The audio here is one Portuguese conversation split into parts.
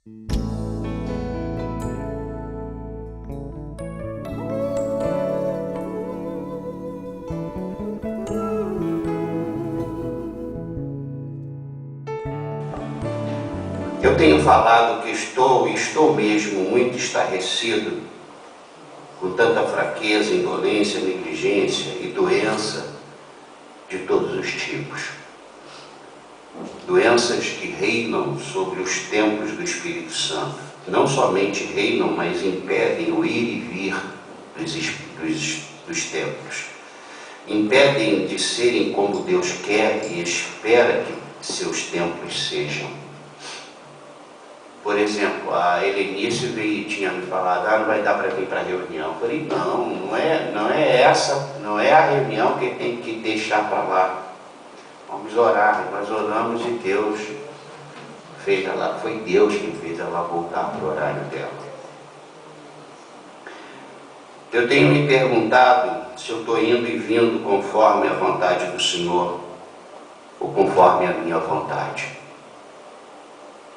Eu tenho falado que estou mesmo muito estarrecido com tanta fraqueza, indolência, negligência e doença de todos os tipos. Doenças que reinam sobre os templos do Espírito Santo. Não somente reinam, mas impedem o ir e vir dos templos. Impedem de serem como Deus quer e espera que seus templos sejam. Por exemplo, a Helenice veio e tinha me falado, não vai dar para vir para a reunião. Eu falei, não é a reunião que tem que deixar para lá. Vamos orar. Nós oramos e Deus fez ela, foi Deus quem fez ela voltar para o horário dela. Eu tenho me perguntado se eu estou indo e vindo conforme a vontade do Senhor ou conforme a minha vontade.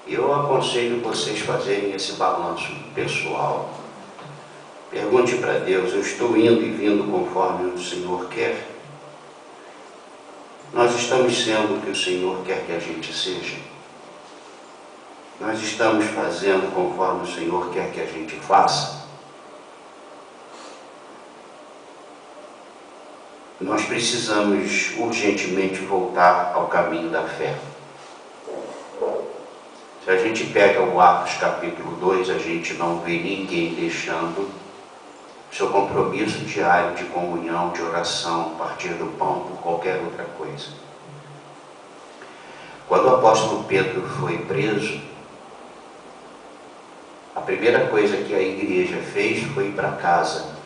Eu aconselho vocês fazerem esse balanço pessoal. Pergunte para Deus, eu estou indo e vindo conforme o Senhor quer? Nós estamos sendo o que o Senhor quer que a gente seja? Nós estamos fazendo conforme o Senhor quer que a gente faça? Nós precisamos urgentemente voltar ao caminho da fé. Se a gente pega o Atos capítulo 2, a gente não vê ninguém deixando seu compromisso diário de comunhão, de oração, partir do pão por qualquer outra coisa. Quando o apóstolo Pedro foi preso, a primeira coisa que a igreja fez foi ir para a casa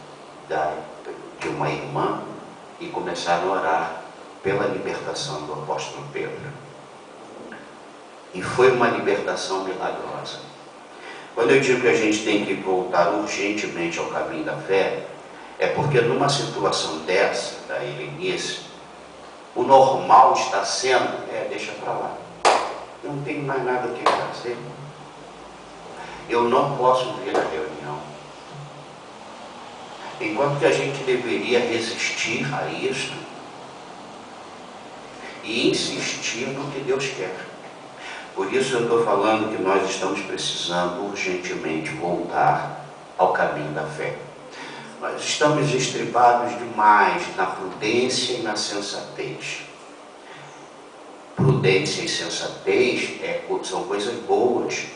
de uma irmã e começaram a orar pela libertação do apóstolo Pedro. E foi uma libertação milagrosa. Quando eu digo que a gente tem que voltar urgentemente ao caminho da fé, é porque numa situação dessa, da Helenice, o normal está sendo, deixa para lá. Eu não tenho mais nada que fazer. Eu não posso vir à reunião. Enquanto que a gente deveria resistir a isso e insistir no que Deus quer. Por isso eu estou falando que nós estamos precisando urgentemente voltar ao caminho da fé. Nós estamos estribados demais na prudência e na sensatez. Prudência e sensatez são coisas boas,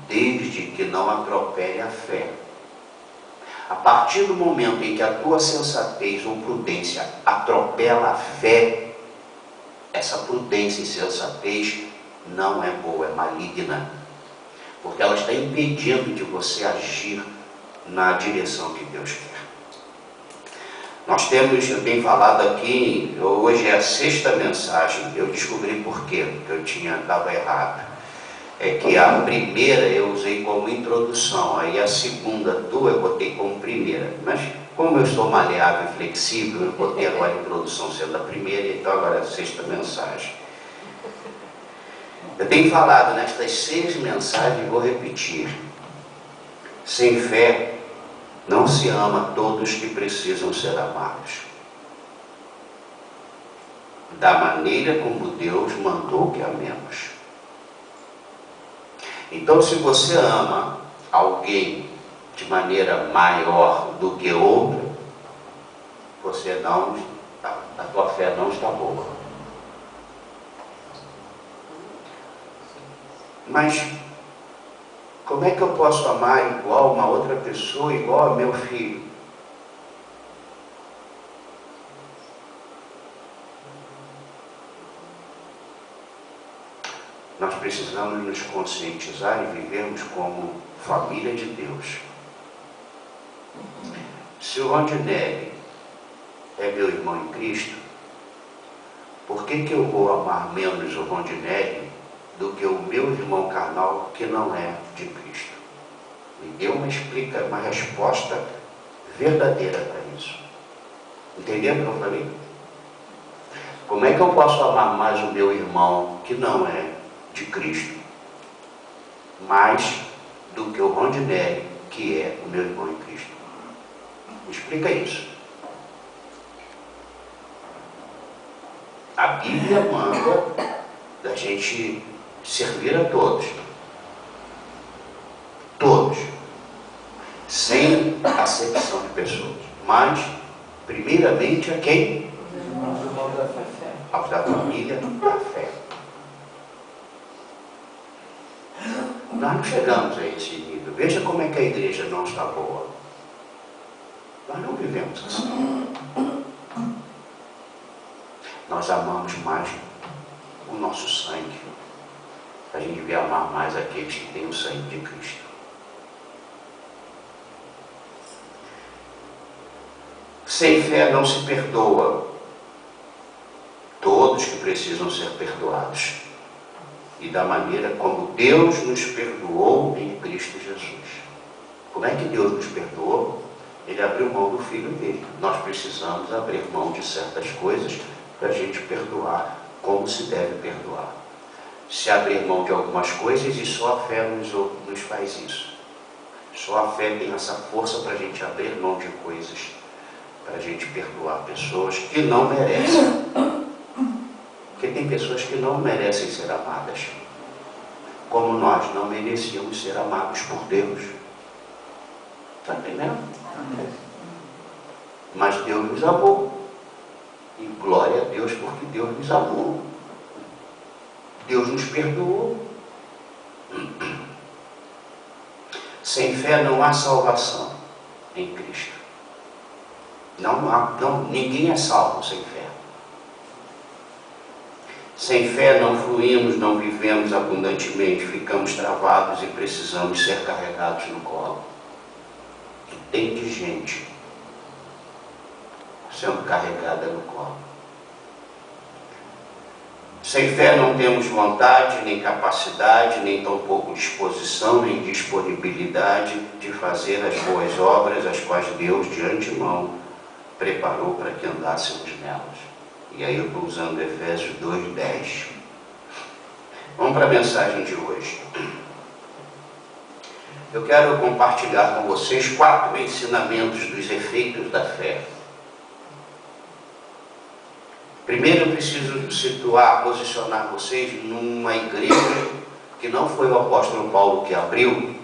desde que não atropele a fé. A partir do momento em que a tua sensatez ou prudência atropela a fé, essa prudência e sensatez não é boa, é maligna, porque ela está impedindo de você agir na direção que Deus quer. Eu tenho falado aqui, hoje é a 6ª mensagem, eu descobri por quê, porque eu estava errado. É que a primeira eu usei como introdução, aí a segunda eu botei como primeira, mas como eu sou maleável e flexível, eu botei agora a introdução sendo a primeira, então agora é a 6ª mensagem. Eu tenho falado nestas 6 mensagens, vou repetir. Sem fé, não se ama todos que precisam ser amados. Da maneira como Deus mandou que amemos. Então, se você ama alguém de maneira maior do que outra, a tua fé não está boa. Mas como é que eu posso amar igual uma outra pessoa, igual a meu filho? Nós precisamos nos conscientizar e vivermos como família de Deus. Se o Rondinelli é meu irmão em Cristo, por que eu vou amar menos o Rondinelli do que o meu irmão carnal que não é de Cristo? Me dê uma resposta verdadeira para isso. Entenderam o que eu falei? Como é que eu posso amar mais o meu irmão que não é de Cristo? mais do que o Rondinelli, que é o meu irmão em Cristo. Me explica isso. A Bíblia manda da gente servir a todos. Todos. Sem acepção de pessoas. Mas, primeiramente, a quem? Aos da família da fé. Nós não chegamos a esse nível. Veja como é que a igreja não está boa. Nós não vivemos assim. Nós amamos mais o nosso sangue. A gente devia amar mais aqueles que têm o sangue de Cristo. Sem fé não se perdoa. Todos que precisam ser perdoados. E da maneira como Deus nos perdoou em Cristo Jesus. Como é que Deus nos perdoou? Ele abriu mão do Filho dele. Nós precisamos abrir mão de certas coisas para a gente perdoar como se deve perdoar. Se abrir mão de algumas coisas, e só a fé nos faz isso. Só a fé tem essa força para a gente abrir mão de coisas, para a gente perdoar pessoas que não merecem. Porque tem pessoas que não merecem ser amadas, como nós não merecíamos ser amados por Deus. Está entendendo? Mas Deus nos amou. E glória a Deus porque Deus nos amou. Deus nos perdoou. Sem fé não há salvação em Cristo. Ninguém é salvo sem fé. Sem fé não fluímos, não vivemos abundantemente, ficamos travados e precisamos ser carregados no colo. E tem de gente sendo carregada no colo. Sem fé não temos vontade, nem capacidade, nem tampouco disposição, nem disponibilidade de fazer as boas obras, as quais Deus de antemão preparou para que andássemos nelas. E aí eu estou usando Efésios 2:10. Vamos para a mensagem de hoje. Eu quero compartilhar com vocês 4 ensinamentos dos efeitos da fé. Primeiro eu preciso situar, posicionar vocês numa igreja que não foi o apóstolo Paulo que abriu,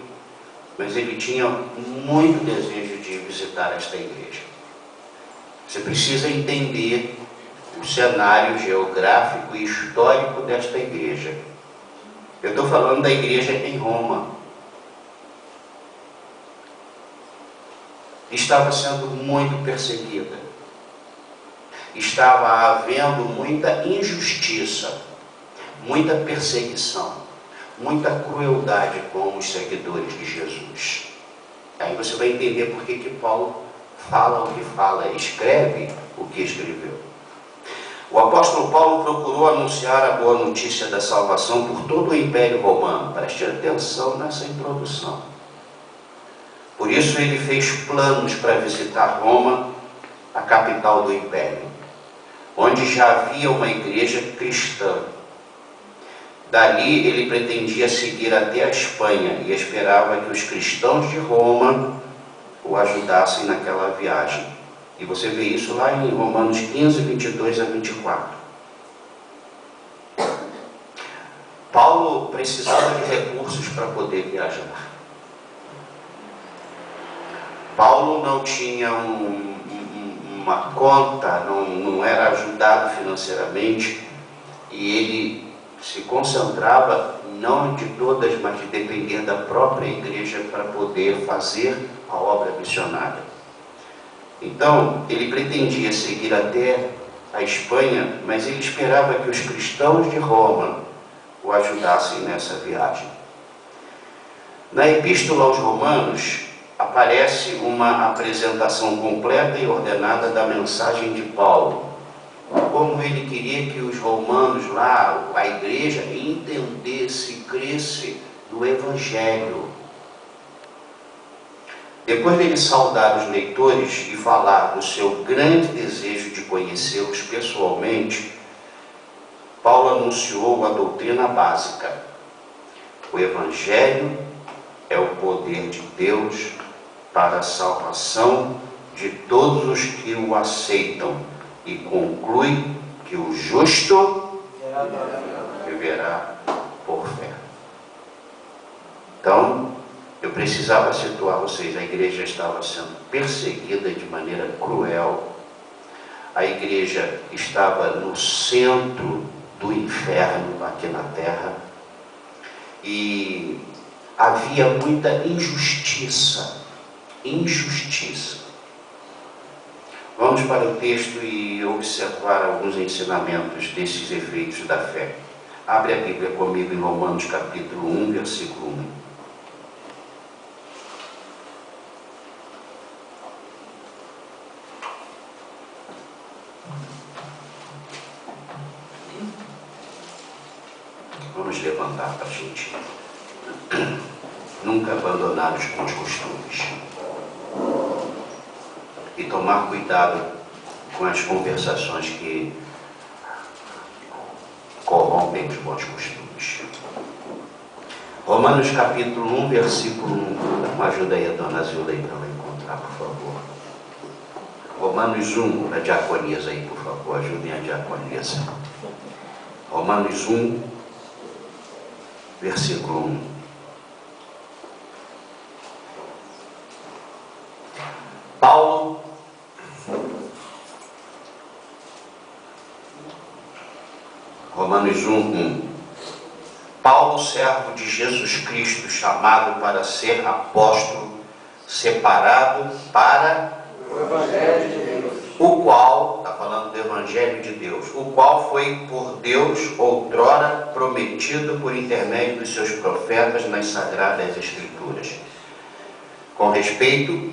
mas ele tinha muito desejo de visitar esta igreja. Você precisa entender o cenário geográfico e histórico desta igreja. Eu estou falando da igreja em Roma. Estava sendo muito perseguida. Estava havendo muita injustiça, muita perseguição, muita crueldade com os seguidores de Jesus. Aí você vai entender por que Paulo fala o que fala, escreve o que escreveu. O apóstolo Paulo procurou anunciar a boa notícia da salvação por todo o Império Romano. Preste atenção nessa introdução. Por isso ele fez planos para visitar Roma, a capital do Império, onde já havia uma igreja cristã. Dali ele pretendia seguir até a Espanha e esperava que os cristãos de Roma o ajudassem naquela viagem. E você vê isso lá em Romanos 15, 22 a 24. Paulo precisava de recursos para poder viajar. Paulo não tinha uma conta, não era ajudado financeiramente, e ele se concentrava, não de todas, mas de depender da própria igreja para poder fazer a obra missionária. Então, ele pretendia seguir até a Espanha, mas ele esperava que os cristãos de Roma o ajudassem nessa viagem. Na Epístola aos Romanos, aparece uma apresentação completa e ordenada da mensagem de Paulo. Como ele queria que os romanos lá, a igreja, entendesse, cresce no Evangelho. Depois dele saudar os leitores e falar do seu grande desejo de conhecê-los pessoalmente, Paulo anunciou a doutrina básica. O Evangelho é o poder de Deus para a salvação de todos os que o aceitam, e conclui que o justo viverá por fé. Então, eu precisava situar vocês. A igreja estava sendo perseguida de maneira cruel. A igreja estava no centro do inferno aqui na terra. E havia muita injustiça. Vamos para o texto e observar alguns ensinamentos desses efeitos da fé. Abre a Bíblia comigo em Romanos capítulo 1, versículo 1. Vamos levantar para a gente nunca abandonar os bons costumes e tomar cuidado com as conversações que corrompem os bons costumes. Romanos capítulo 1, versículo 1. Ajuda aí a dona Zilda aí para ela encontrar, por favor. Romanos 1, a diaconisa aí, por favor, ajudem a diaconisa. Romanos 1, versículo 1. Paulo, Romanos 1, 1. Paulo, servo de Jesus Cristo, chamado para ser apóstolo, separado para o Evangelho de Deus, o qual, está falando do Evangelho de Deus, o qual foi por Deus outrora prometido por intermédio dos seus profetas nas Sagradas Escrituras, com respeito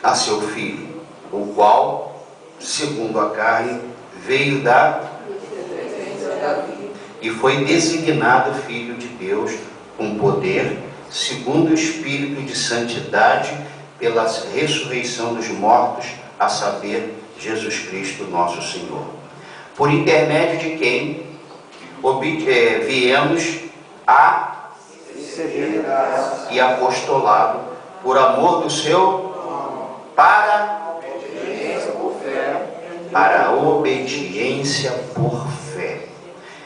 a seu Filho, o qual, segundo a carne, veio e foi designado Filho de Deus com poder, segundo o Espírito de santidade, pela ressurreição dos mortos, a saber, Jesus Cristo nosso Senhor, por intermédio de quem viemos a e apostolado, por amor do seu, para a obediência por fé,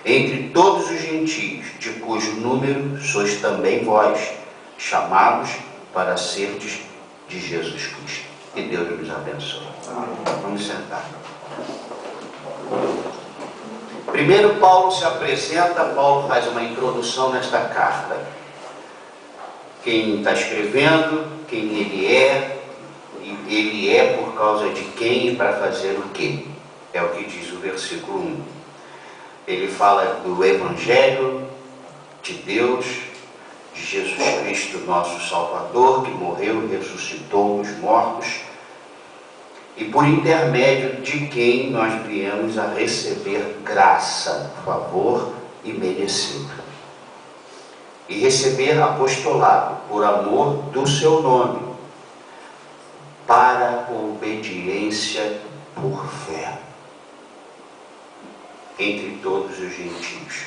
entre todos os gentios, de cujo número sois também vós, chamados para serdes de Jesus Cristo. Que Deus nos abençoe. Vamos sentar. Primeiro Paulo se apresenta, Paulo faz uma introdução nesta carta. Quem está escrevendo, quem ele é, e ele é por causa de quem e para fazer o quê? É o que diz o versículo 1. Ele fala do Evangelho de Deus, de Jesus Cristo, nosso Salvador, que morreu e ressuscitou dos mortos, e por intermédio de quem nós viemos a receber graça, favor e merecido. E receber apostolado por amor do seu nome, para a obediência por fé, entre todos os gentios.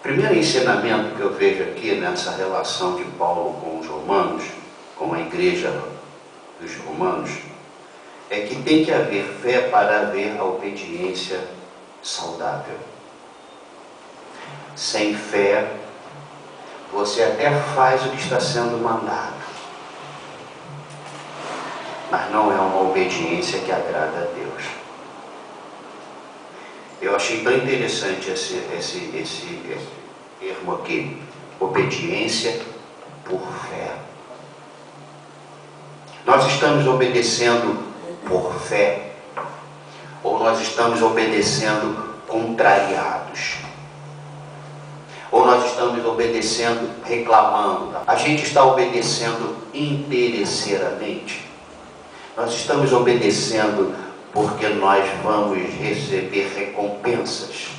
Primeiro ensinamento que eu vejo aqui nessa relação de Paulo com os romanos, com a igreja dos romanos, é que tem que haver fé para haver a obediência saudável. Sem fé, você até faz o que está sendo mandado, mas não é uma obediência que agrada a Deus. Eu achei tão interessante esse termo aqui, obediência por fé. Nós estamos obedecendo por fé, ou nós estamos obedecendo contrariados, ou nós estamos obedecendo reclamando? A gente está obedecendo interesseiramente. Nós estamos obedecendo porque nós vamos receber recompensas.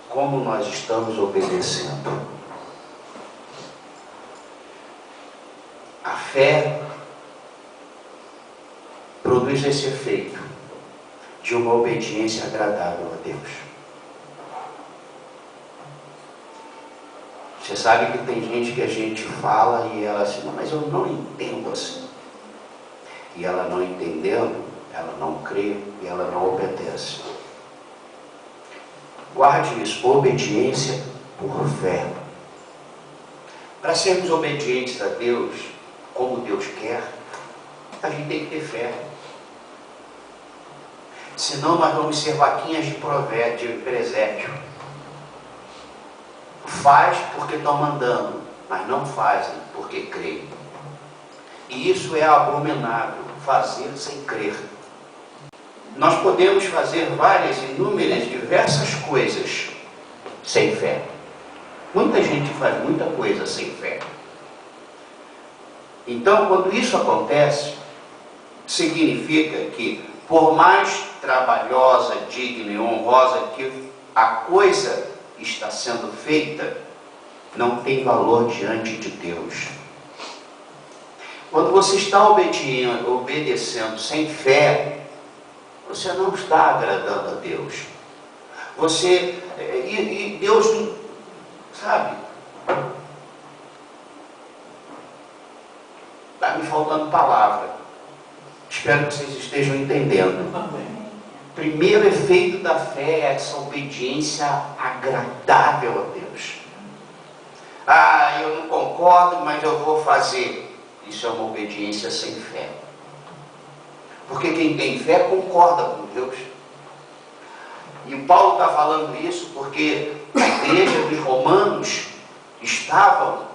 Como nós estamos obedecendo? A fé produz esse efeito de uma obediência agradável a Deus. sabe que tem gente que a gente fala e ela assim, não, mas eu não entendo assim. E ela não entendendo, ela não crê e ela não obedece. Guarde isso, obediência por fé. Para sermos obedientes a Deus, como Deus quer, a gente tem que ter fé. Senão nós vamos ser vaquinhas de presépio. Faz porque estão mandando, mas não fazem porque creem. E isso é abominável, fazer sem crer. Nós podemos fazer várias, inúmeras, diversas coisas sem fé. Muita gente faz muita coisa sem fé. Então, quando isso acontece, significa que, por mais trabalhosa, digna e honrosa que a coisa está sendo feita, não tem valor diante de Deus. Quando você está obedecendo sem fé, você não está agradando a Deus. E Deus, sabe, está me faltando palavra. Espero que vocês estejam entendendo. Amém. Primeiro efeito da fé é essa obediência agradável a Deus. Ah, eu não concordo, mas eu vou fazer. Isso é uma obediência sem fé. Porque quem tem fé concorda com Deus. E o Paulo está falando isso porque a igreja dos romanos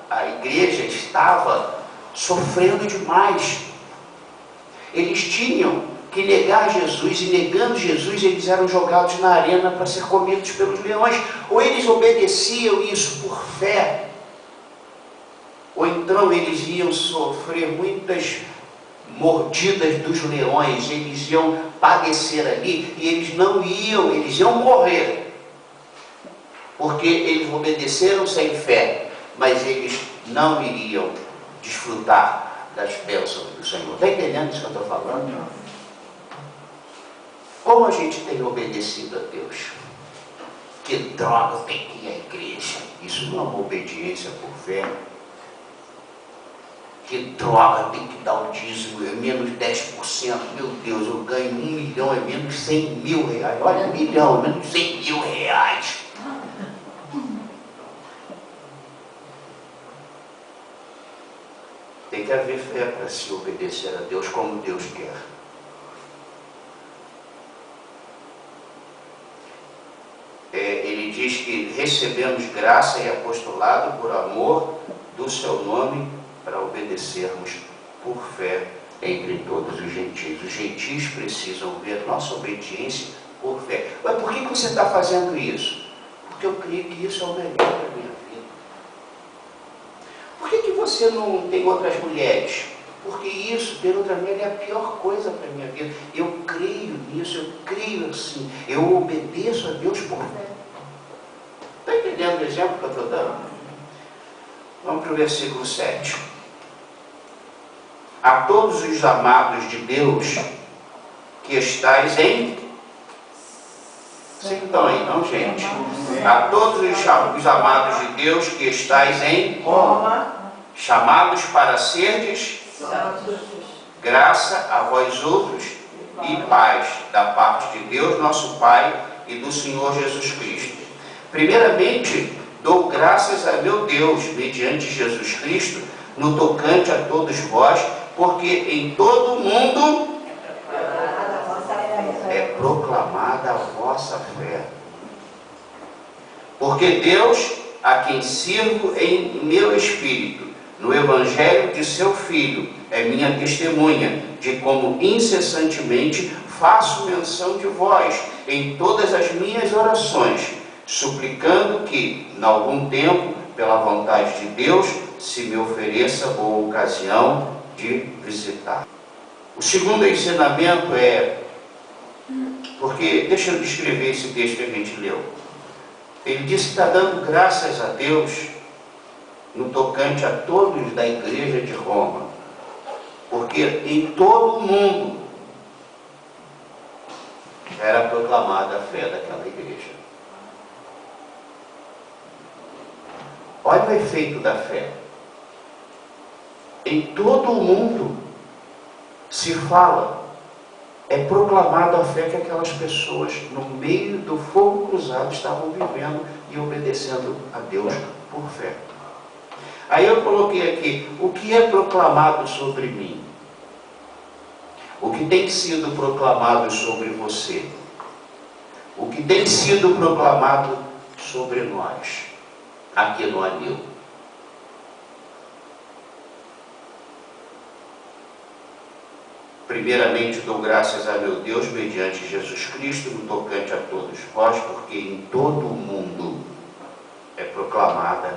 a igreja estava sofrendo demais. Eles tinham que negar Jesus, e negando Jesus, eles eram jogados na arena para ser comidos pelos leões. Ou eles obedeciam isso por fé, ou então eles iam sofrer muitas mordidas dos leões, eles iam padecer ali, e eles iam morrer, porque eles obedeceram sem fé, mas eles não iriam desfrutar das bênçãos do Senhor. Está entendendo isso que eu estou falando? Como a gente tem obedecido a Deus? Que droga, tem que ir à igreja. Isso não é uma obediência por fé. Que droga, tem que dar o dízimo, é menos 10%. Meu Deus, eu ganho 1 milhão, é menos 100 mil reais. Olha, 1 milhão, é menos 100 mil reais. Tem que haver fé para se obedecer a Deus como Deus quer. Ele diz que recebemos graça e apostolado por amor do seu nome, para obedecermos por fé entre todos os gentios. Os gentios precisam ver nossa obediência por fé. Mas por que você está fazendo isso? Porque eu creio que isso é o melhor para a minha vida. Por que você não tem outras mulheres? Porque isso, ter outra mulher, é a pior coisa para a minha vida. Eu creio nisso, eu creio assim. Eu obedeço a Deus por fé. Está entendendo o exemplo que eu estou dando? Vamos para o versículo 7. A todos os amados de Deus que estáis em... Vocês estão aí, não, gente? A todos os amados de Deus que estáis em Roma, chamados para serdes graça a vós outros e paz da parte de Deus, nosso Pai, e do Senhor Jesus Cristo. Primeiramente, dou graças a meu Deus, mediante Jesus Cristo, no tocante a todos vós, porque em todo o mundo é proclamada a vossa fé. Porque Deus, a quem sirvo em meu espírito, no evangelho de seu Filho, é minha testemunha de como incessantemente faço menção de vós em todas as minhas orações, suplicando que, em algum tempo, pela vontade de Deus, se me ofereça boa ocasião de visitar. O segundo ensinamento porque, deixa eu descrever esse texto que a gente leu. Ele disse que está dando graças a Deus no tocante a todos da igreja de Roma, porque em todo o mundo era proclamada a fé daquela igreja. Olha o efeito da fé. Em todo o mundo se fala, é proclamado a fé que aquelas pessoas, no meio do fogo cruzado, estavam vivendo e obedecendo a Deus por fé. Aí eu coloquei aqui, o que é proclamado sobre mim? O que tem sido proclamado sobre você? O que tem sido proclamado sobre nós, aqui no Anil? Primeiramente, dou graças a meu Deus, mediante Jesus Cristo, no tocante a todos vós, porque em todo o mundo é proclamada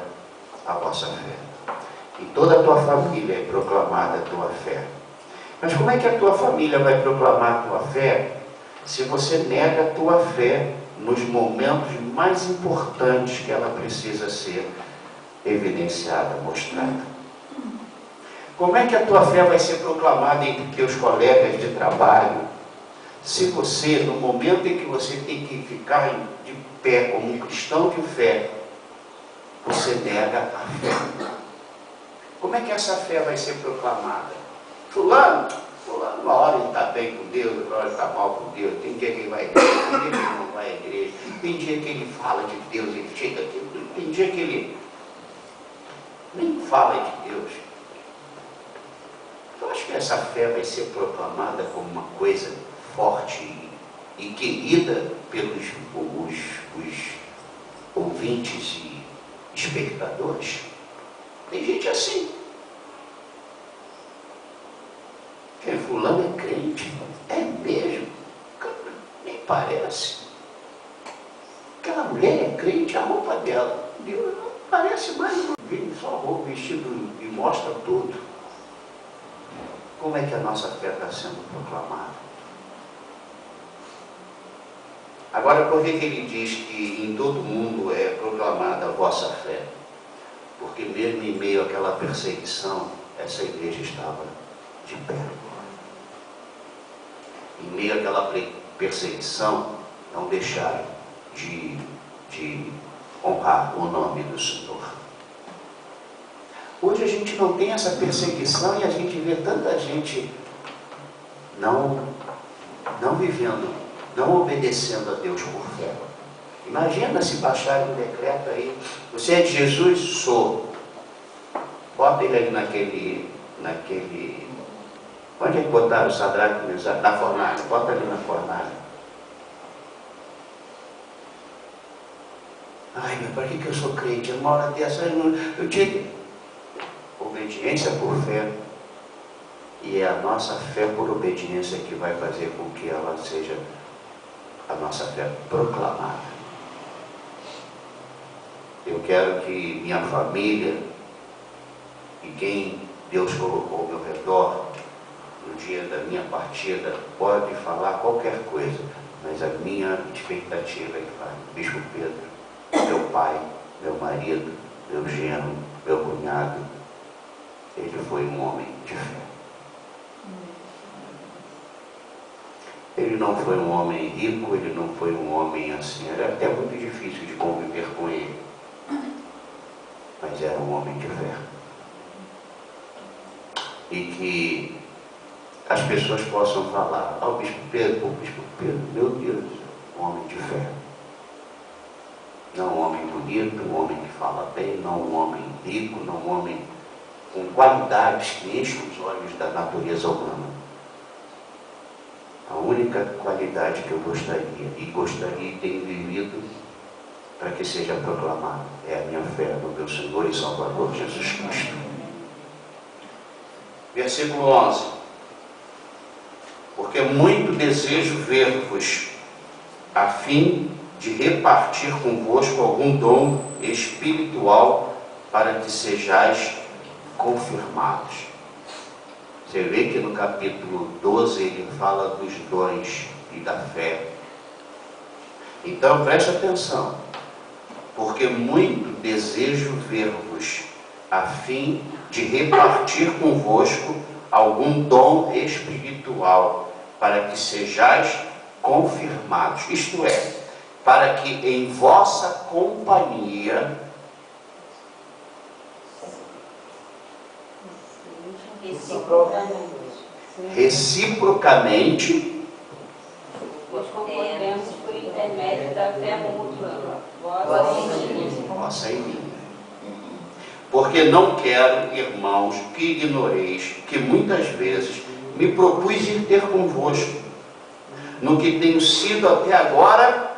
a vossa fé. Em toda a tua família é proclamada a tua fé. Mas como é que a tua família vai proclamar a tua fé se você nega a tua fé nos momentos mais importantes que ela precisa ser evidenciada, mostrada? Como é que a tua fé vai ser proclamada entre teus colegas de trabalho se você, no momento em que você tem que ficar de pé como um cristão de fé, você nega a fé? Como é que essa fé vai ser proclamada? Fulano, uma hora ele está bem com Deus, outra hora ele está mal com Deus. Tem dia que ele vai à igreja, tem dia que ele não vai à igreja. Tem dia que ele fala de Deus, ele chega aqui. Tem dia que ele nem fala de Deus. Eu acho que essa fé vai ser proclamada como uma coisa forte e querida pelos os ouvintes e espectadores. Tem gente assim. Que fulano é crente. É mesmo. Nem parece. Aquela mulher é crente, a roupa dela. Deus não parece mais um vinho, só roupa, vestido e mostra tudo. Como é que a nossa fé está sendo proclamada? Agora, por que ele diz que em todo mundo é proclamada a vossa fé? Porque mesmo em meio àquela perseguição, essa igreja estava de pé. Em meio àquela perseguição, não deixaram de honrar o nome do Senhor. Hoje a gente não tem essa perseguição e a gente vê tanta gente não vivendo, não obedecendo a Deus por fé. Imagina se baixarem um decreto aí, você é de Jesus? Sou. Bota ele aí naquele... Onde é que botaram o Sadraque e Mesaque? Na fornalha. Bota ali na fornalha. Ai, meu, para que eu sou crente? Uma hora dessa eu tinha... Obediência por fé. E é a nossa fé por obediência que vai fazer com que ela seja a nossa fé proclamada. Eu quero que minha família e quem Deus colocou ao meu redor, no dia da minha partida, pode falar qualquer coisa, mas a minha expectativa é que fale: Bispo Pedro, meu pai, meu marido, meu genro, meu cunhado, ele foi um homem de fé. Ele não foi um homem rico, ele não foi um homem assim, era até muito difícil de conviver com ele, mas era um homem de fé. E que as pessoas possam falar: ao Bispo Pedro, meu Deus, um homem de fé. Não um homem bonito, um homem que fala bem, não um homem rico, não um homem com qualidades que enchem os olhos da natureza humana. A única qualidade que eu gostaria e tenho vivido para que seja proclamada é a minha fé no meu Senhor e Salvador Jesus Cristo. Versículo 11. Porque muito desejo ver-vos, a fim de repartir convosco algum dom espiritual, para que sejais confirmados. Você vê que no capítulo 12 ele fala dos dons e da fé. Então preste atenção. Porque muito desejo ver-vos, a fim de repartir convosco algum dom espiritual, para que sejais confirmados. Isto é, para que em vossa companhia reciprocamente, Nós concordemos por intermédio da fé mútua, vossa e minha. Porque não quero, irmãos, que ignoreis que muitas vezes me propus ir ter convosco, no que tenho sido até agora,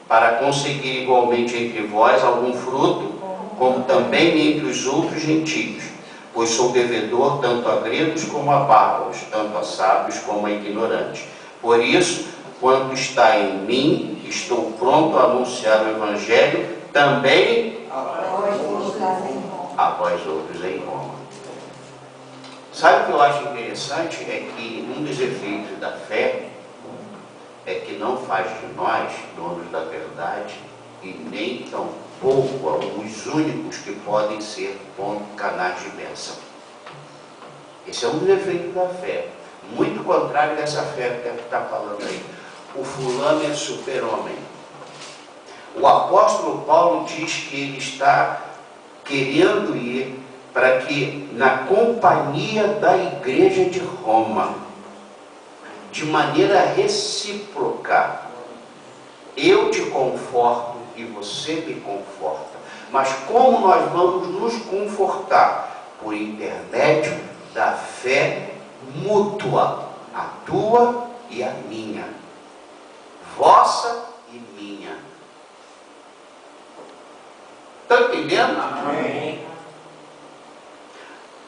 para conseguir igualmente entre vós algum fruto, como também entre os outros gentios, pois sou devedor tanto a gregos como a bárbaros, tanto a sábios como a ignorantes. Por isso, quanto está em mim, estou pronto a anunciar o Evangelho também a vós outros em Roma. Sabe o que eu acho interessante? É que um dos efeitos da fé é que não faz de nós donos da verdade e nem tampouco os únicos que podem ser bons canais de bênção. Esse é um dos efeitos da fé. Muito contrário dessa fé que está falando aí. O fulano é super-homem. O apóstolo Paulo diz que ele está querendo ir para que, na companhia da igreja de Roma, de maneira recíproca, eu te conforto e você me conforta. Mas como nós vamos nos confortar? Por intermédio da fé mútua, a tua e a minha, vossa e minha. Está entendendo? Amém.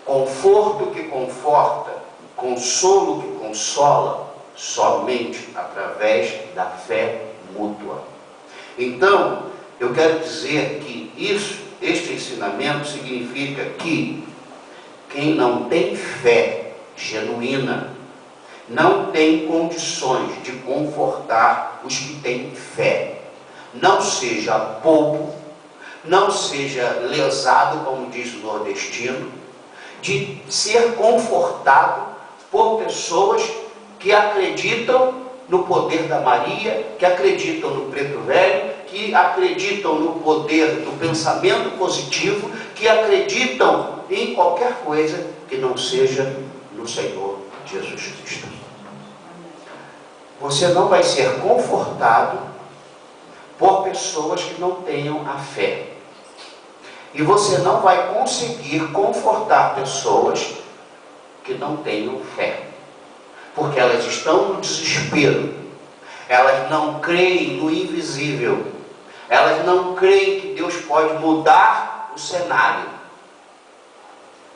Conforto que conforta, consolo que consola, somente através da fé mútua. Então, eu quero dizer que este ensinamento significa que quem não tem fé genuína não tem condições de confortar os que têm fé. Não seja bobo, não seja lesado, como diz o nordestino, de ser confortado por pessoas que acreditam no poder da Maria, que acreditam no preto velho, que acreditam no poder do pensamento positivo, que acreditam em qualquer coisa que não seja no Senhor Jesus Cristo. Você não vai ser confortado por pessoas que não tenham a fé. E você não vai conseguir confortar pessoas que não tenham fé. Porque elas estão no desespero. Elas não creem no invisível. Elas não creem que Deus pode mudar o cenário.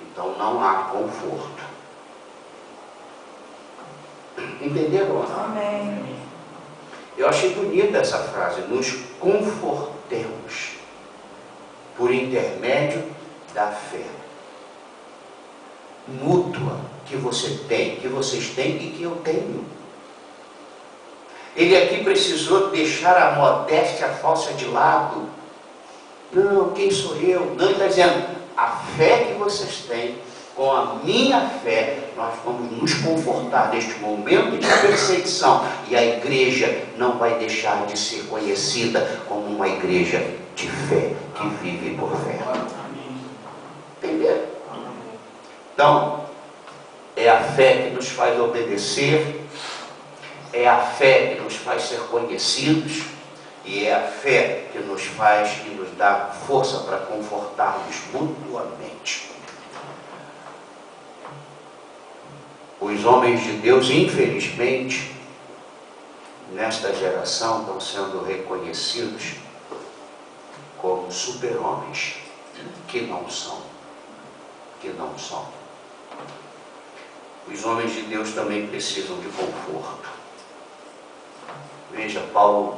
Então não há conforto. Entenderam? Amém. Eu achei bonita essa frase. Nos confortemos por intermédio da fé mútua que você tem, que vocês têm e que eu tenho. Ele aqui precisou deixar a modéstia falsa de lado. Não, quem sou eu? Não, ele está dizendo, a fé que vocês têm, com a minha fé, nós vamos nos confortar neste momento de perseguição. E a igreja não vai deixar de ser conhecida como uma igreja de fé, que vive por fé. Entenderam? Então, é a fé que nos faz obedecer, é a fé que nos faz ser conhecidos, e é a fé que nos faz e nos dá força para confortarmos mutuamente. Os homens de Deus, infelizmente, nesta geração, estão sendo reconhecidos como super-homens, que não são. Os homens de Deus também precisam de conforto. Veja, Paulo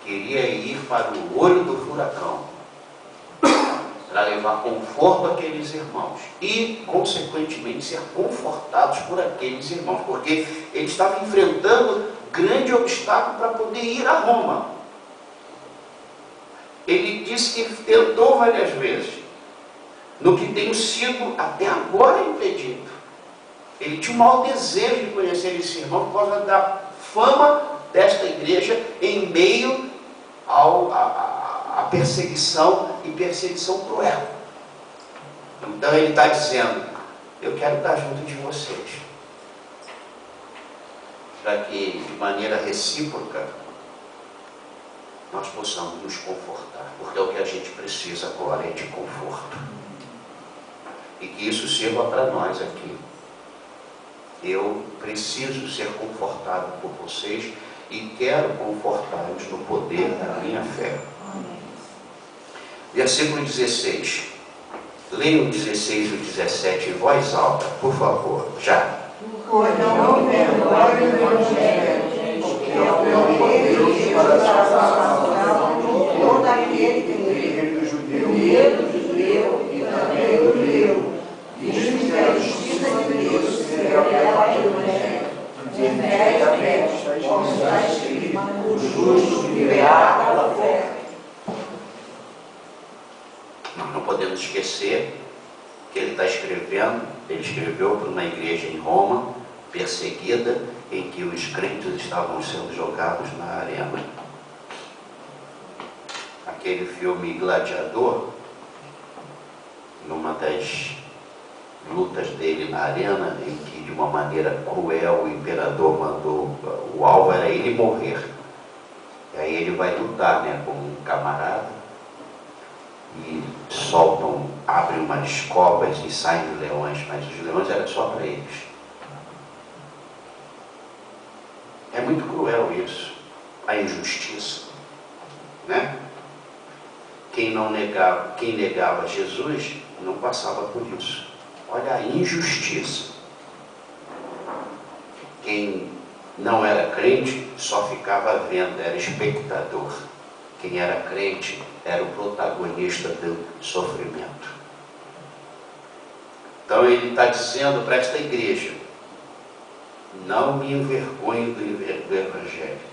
queria ir para o olho do furacão, para levar conforto àqueles irmãos e, consequentemente, ser confortados por aqueles irmãos, porque ele estava enfrentando grande obstáculo para poder ir a Roma. Ele disse que tentou várias vezes, no que tem sido até agora impedido. Ele tinha um maior desejo de conhecer esse irmão por causa da fama desta igreja em meio à perseguição, e perseguição cruel. Então ele está dizendo, Eu quero estar junto de vocês, para que, de maneira recíproca, nós possamos nos confortar, porque é o que a gente precisa agora, é de conforto. E que isso sirva para nós aqui. Eu preciso ser confortado por vocês e quero confortá-los no poder da minha fé. Versículo 16. Leia o 16 e o 17 em voz alta, por favor, já. Pois não perdoe o Evangelho, que é o poder de Deus para a salvação de todo aquele que crê, primeiro do judeu e também do grego, visto que a justiça de Deus se revela pelo Evangelho, de fé em fé, como está escrito, o justo viverá pela fé. Nós não podemos esquecer que ele está escrevendo, ele escreveu para uma igreja em Roma, perseguida, em que os crentes estavam sendo jogados na arena. Aquele filme Gladiador, numa das lutas dele na arena, em que de uma maneira cruel o imperador mandou, o alvo era ele morrer. E aí ele vai lutar, né, com um camarada, e soltam, abrem umas covas e saem os leões, mas os leões eram só para eles. É muito cruel isso, a injustiça, né? Quem negava Jesus não passava por isso. Olha a injustiça. Quem não era crente só ficava vendo, era espectador. Quem era crente era o protagonista do sofrimento. Então ele está dizendo para esta igreja: não me envergonhe do Evangelho.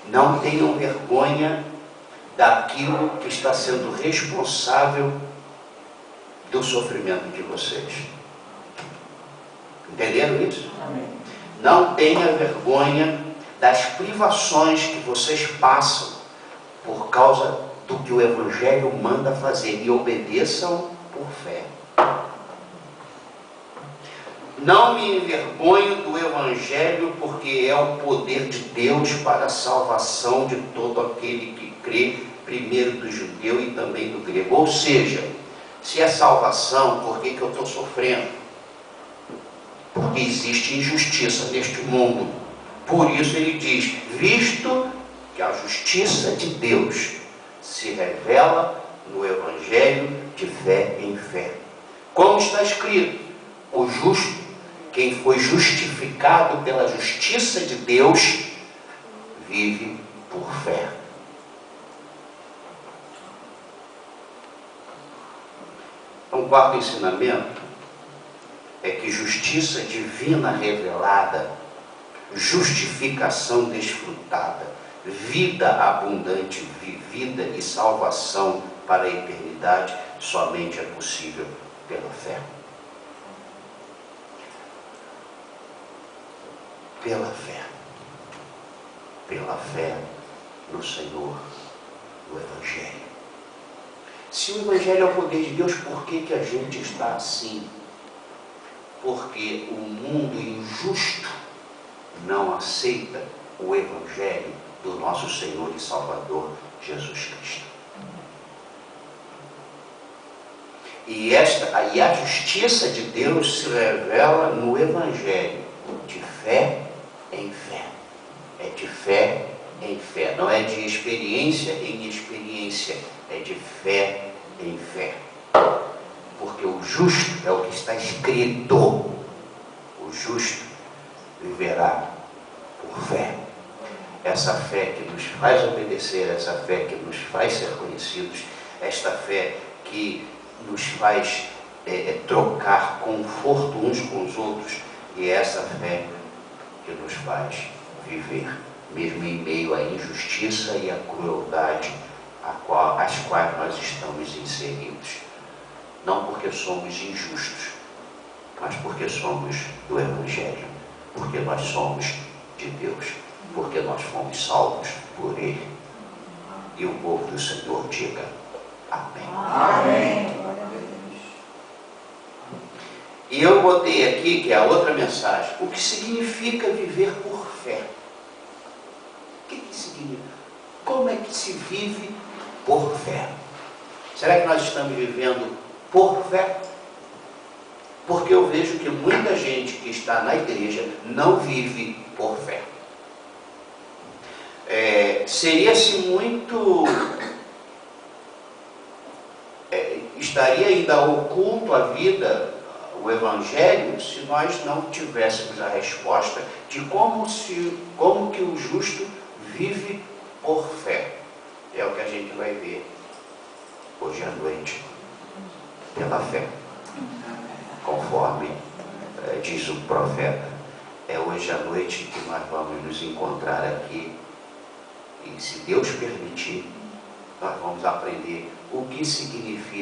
Não tenham vergonha daquilo que está sendo responsável do sofrimento de vocês. Entenderam isso? Amém. Não tenha vergonha das privações que vocês passam por causa do que o Evangelho manda fazer, e obedeçam por fé. Não me envergonho do Evangelho, porque é o poder de Deus para a salvação de todo aquele que crê, primeiro do judeu e também do grego. Ou seja, se é salvação, por que eu estou sofrendo? Porque existe injustiça neste mundo. Por isso ele diz: visto que a justiça de Deus se revela no Evangelho de fé em fé. Como está escrito, o justo, quem foi justificado pela justiça de Deus, vive por fé. Um quarto ensinamento é que justiça divina revelada, justificação desfrutada, vida abundante vivida e salvação para a eternidade somente é possível pela fé. Pela fé. Pela fé no Senhor, no Evangelho. Se o Evangelho é o poder de Deus, por que a gente está assim? Porque o mundo injusto não aceita o Evangelho do nosso Senhor e Salvador Jesus Cristo. E a justiça de Deus se revela no Evangelho, de fé em fé. É de fé em fé, não é de experiência em experiência, é de fé em fé. Porque o justo é o que está escrito: o justo viverá por fé. Essa fé que nos faz obedecer, essa fé que nos faz ser conhecidos, esta fé que nos faz trocar conforto uns com os outros, e essa fé que nos faz viver, mesmo em meio à injustiça e à crueldade às quais nós estamos inseridos. Não porque somos injustos, mas porque somos do Evangelho, porque nós somos de Deus, porque nós fomos salvos por Ele. E o povo do Senhor diga amém. Amém. E eu botei aqui, que é a outra mensagem, o que significa viver por fé. O que significa? Como é que se vive por fé? Será que nós estamos vivendo por fé? Porque eu vejo que muita gente que está na igreja não vive por fé. Seria-se muito... estaria ainda oculto a vida, o Evangelho, se nós não tivéssemos a resposta de como que o justo vive por fé. É o que a gente vai ver hoje à noite, pela fé. Conforme diz o profeta, é hoje à noite que nós vamos nos encontrar aqui. E se Deus permitir, nós vamos aprender o que significa